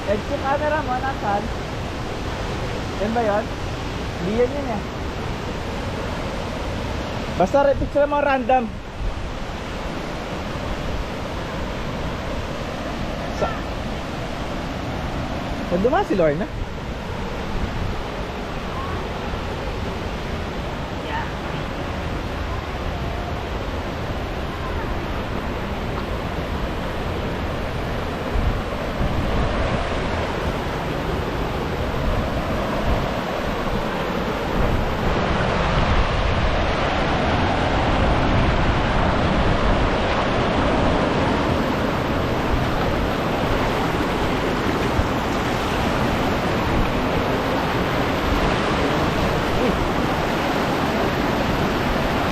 Exit camera mo, nasaan? Yan ba yun? Hindi yan yun eh. Basta picture mo random. Nandun si Lorna?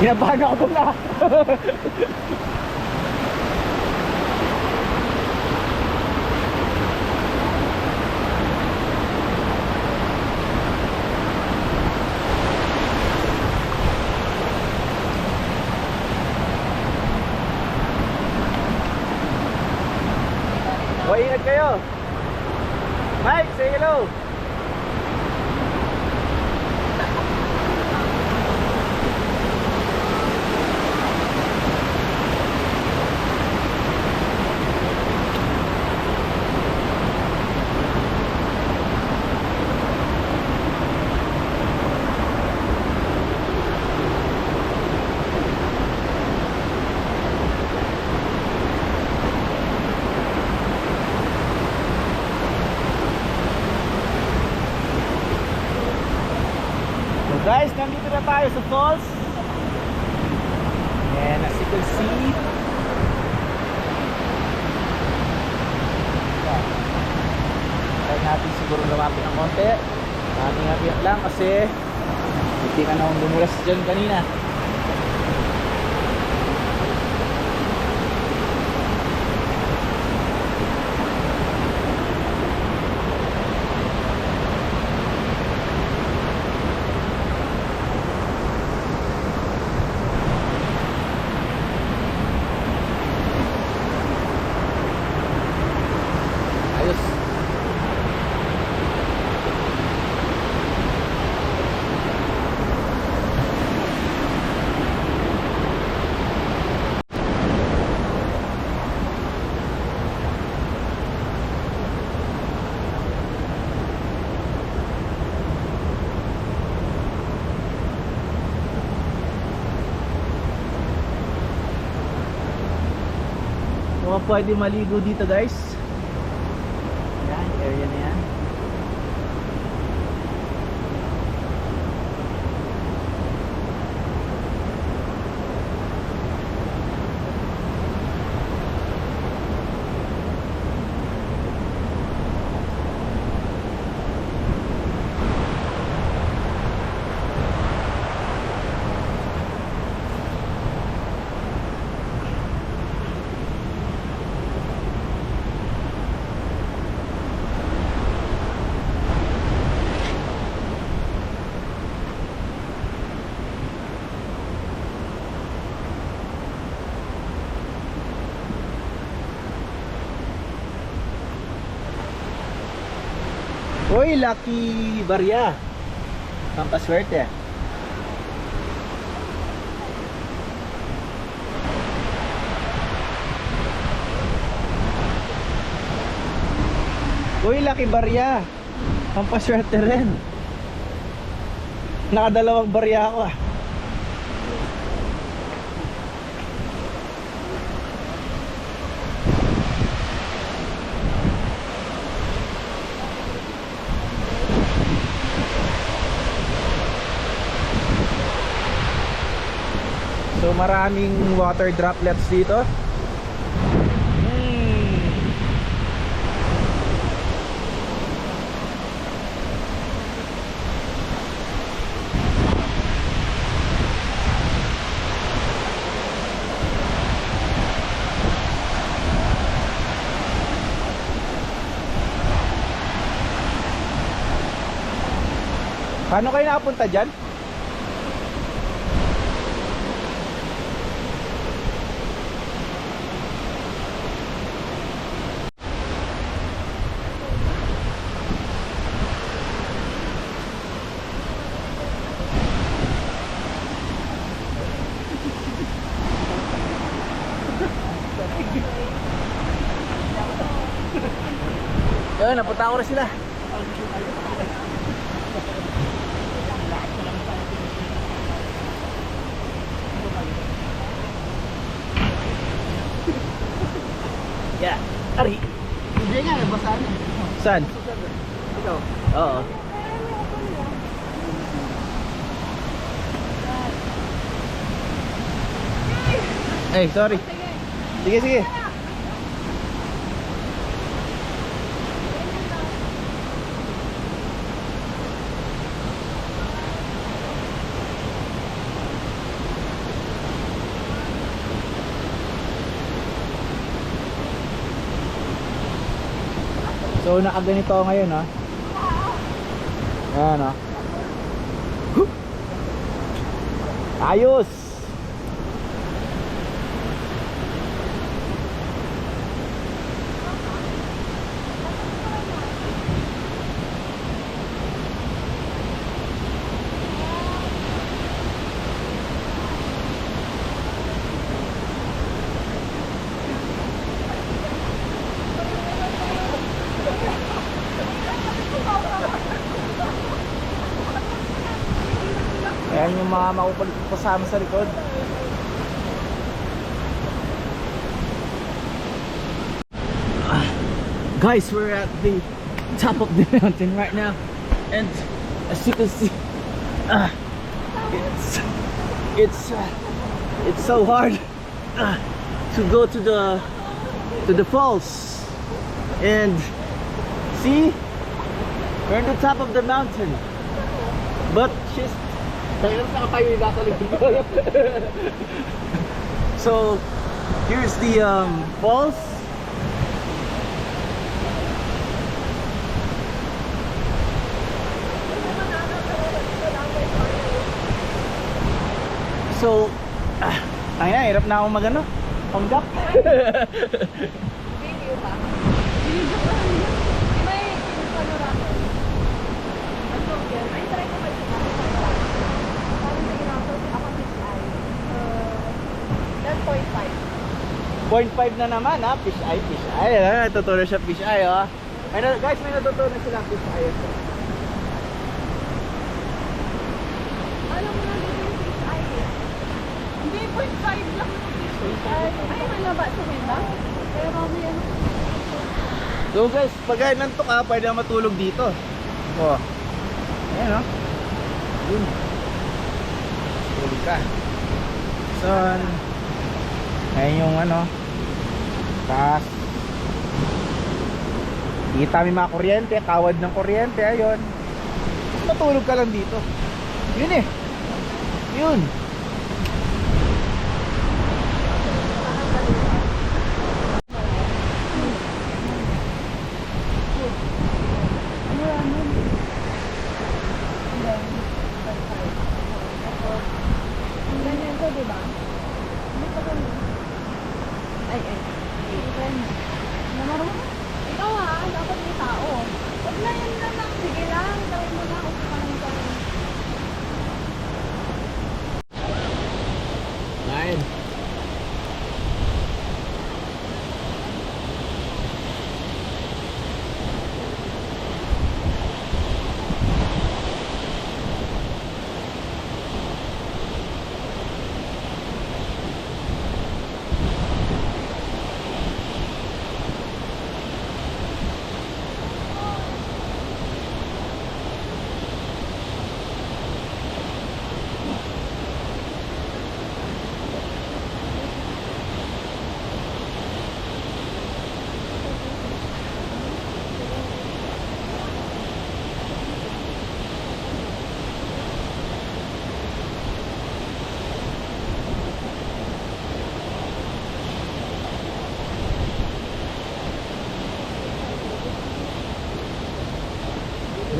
Kinabahan ako doon na. O, ingat kayo. Mike, say hello. Guys, nandito na tayo sa falls. And as you can see, try natin siguro lumapit ng konti. Hati-hati lang kasi hindi ka na dumulas dyan kanina. Mga pwede maligo dito guys. Yan, area na yan. Uy, Lucky Barya. Pampaswerte. Uy, Lucky Barya. Pampaswerte rin. Nakadalawang barya ako ah. So maraming water droplets dito. Paano kayo nakapunta dyan? Ayun, napunta ko na sila. Yeah, ari. Hindi nga, nabasaan. Saan? Ikaw. Oo. Eh, sorry. Sige, sige. So nakaganito ako ngayon ha. Ayan ha. Ayos. Ayan yung mga makukulit kasama sa likod. Guys, we're at the top of the mountain right now, and as you can see, it's so hard to go to the falls. And see, we're on the top of the mountain, but she's so here's the falls. So ay na, hirap na akong magano panggap. Point 5 na naman ha, fish eye, fish eye. Natutunan siya fish eye ha. Guys, may natutunan sila fish eye. Alam mo na dito yung fish eye eh. Hindi, 0.5 lang yung fish eye. Ay, malaba sa menda. Pero may ano. So guys, pag nantok ka, pwede na matulog dito. Oh. Ayan o. Yun. Tulog ka. So, ayan yung ano. Taas. Kita may mga kuryente, kawad ng kuryente, ayun. Matulog ka lang dito. Yun eh. Yun. Ganyan to, diba? Ay. Namarunong. Ikaw ha, dapat may tao. Huwag na yan lang lang.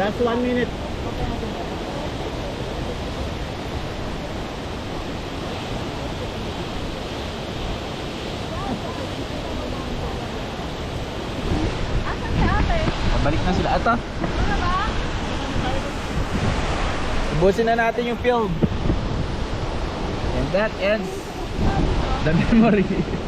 Last 1 minute. Asan si ate? Balik na sila. Ata, Ano ba? ubusin na natin yung film. And that ends the memory.